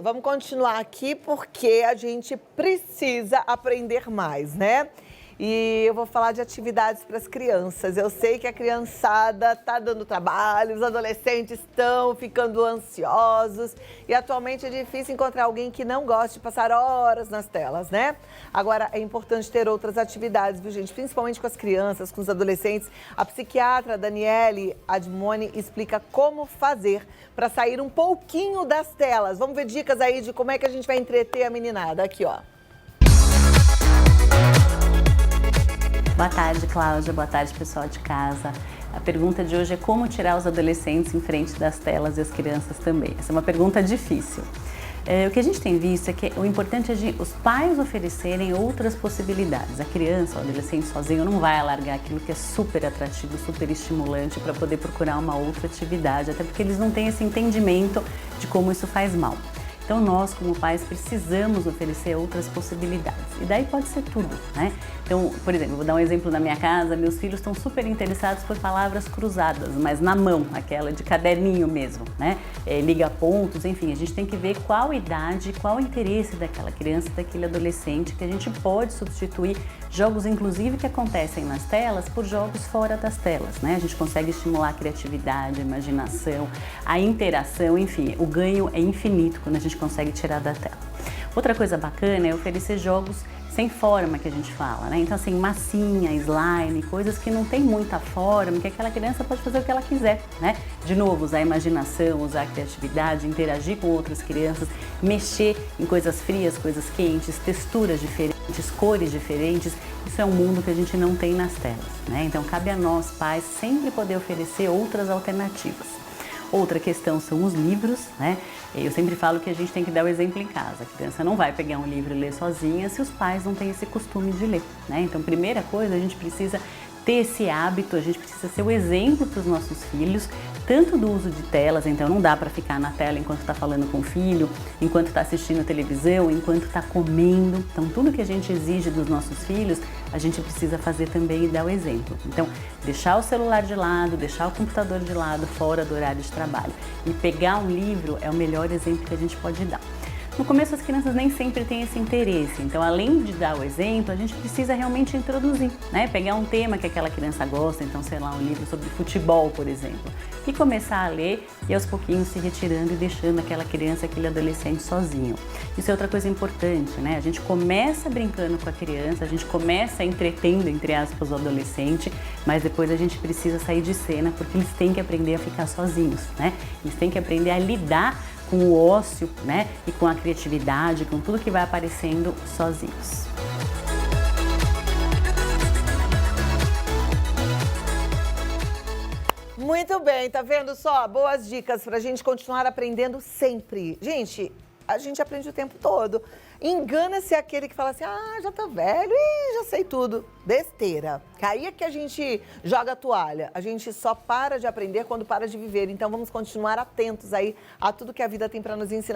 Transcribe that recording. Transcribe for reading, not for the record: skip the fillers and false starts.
Vamos continuar aqui porque a gente precisa aprender mais, né? E eu vou falar de atividades para as crianças. Eu sei que a criançada está dando trabalho, os adolescentes estão ficando ansiosos e atualmente é difícil encontrar alguém que não goste de passar horas nas telas, né? Agora, é importante ter outras atividades, viu, gente? Principalmente com as crianças, com os adolescentes. A psiquiatra Daniele Admoni explica como fazer para sair um pouquinho das telas. Vamos ver dicas aí de como é que a gente vai entreter a meninada. Aqui, ó. Boa tarde, Cláudia. Boa tarde, pessoal de casa. A pergunta de hoje é como tirar os adolescentes em frente das telas e as crianças também. Essa é uma pergunta difícil. O que a gente tem visto é que o importante é os pais oferecerem outras possibilidades. A criança, o adolescente sozinho não vai alargar aquilo que é super atrativo, super estimulante para poder procurar uma outra atividade, até porque eles não têm esse entendimento de como isso faz mal. Então nós, como pais, precisamos oferecer outras possibilidades. E daí pode ser tudo, né? Então, por exemplo, vou dar um exemplo na minha casa, meus filhos estão super interessados por palavras cruzadas, mas na mão, aquela de caderninho mesmo, né? Liga pontos, enfim, a gente tem que ver qual idade, qual o interesse daquela criança, daquele adolescente, que a gente pode substituir jogos, inclusive, que acontecem nas telas, por jogos fora das telas, né? A gente consegue estimular a criatividade, a imaginação, a interação, enfim, o ganho é infinito quando a gente consegue tirar da tela. Outra coisa bacana é oferecer jogos sem forma, que a gente fala, né? Então, assim, massinha, slime, coisas que não tem muita forma, que aquela criança pode fazer o que ela quiser, né? De novo, usar a imaginação, usar a criatividade, interagir com outras crianças, mexer em coisas frias, coisas quentes, texturas diferentes, cores diferentes. Isso é um mundo que a gente não tem nas telas, né? Então, cabe a nós, pais, sempre poder oferecer outras alternativas. Outra questão são os livros, né? Eu sempre falo que a gente tem que dar o exemplo em casa. A criança não vai pegar um livro e ler sozinha se os pais não têm esse costume de ler, né? Então, primeira coisa, a gente precisa ter esse hábito, a gente precisa ser o exemplo para os nossos filhos, tanto do uso de telas, então não dá para ficar na tela enquanto está falando com o filho, enquanto está assistindo televisão, enquanto está comendo. Então, tudo que a gente exige dos nossos filhos, a gente precisa fazer também e dar o exemplo. Então, deixar o celular de lado, deixar o computador de lado, fora do horário de trabalho. E pegar um livro é o melhor exemplo que a gente pode dar. No começo, as crianças nem sempre têm esse interesse, então, além de dar o exemplo, a gente precisa realmente introduzir, né? Pegar um tema que aquela criança gosta, então, sei lá, um livro sobre futebol, por exemplo, e começar a ler e aos pouquinhos se retirando e deixando aquela criança, aquele adolescente sozinho. Isso é outra coisa importante, né? A gente começa brincando com a criança, a gente começa entretendo, entre aspas, o adolescente, mas depois a gente precisa sair de cena porque eles têm que aprender a ficar sozinhos, né? Eles têm que aprender a lidar com o ócio, né? E com a criatividade, com tudo que vai aparecendo sozinhos. Muito bem, tá vendo só? Boas dicas pra gente continuar aprendendo sempre. Gente, a gente aprende o tempo todo. Engana-se aquele que fala assim, já tá velho e já sei tudo. Besteira. Aí é que a gente joga a toalha. A gente só para de aprender quando para de viver. Então vamos continuar atentos aí a tudo que a vida tem pra nos ensinar.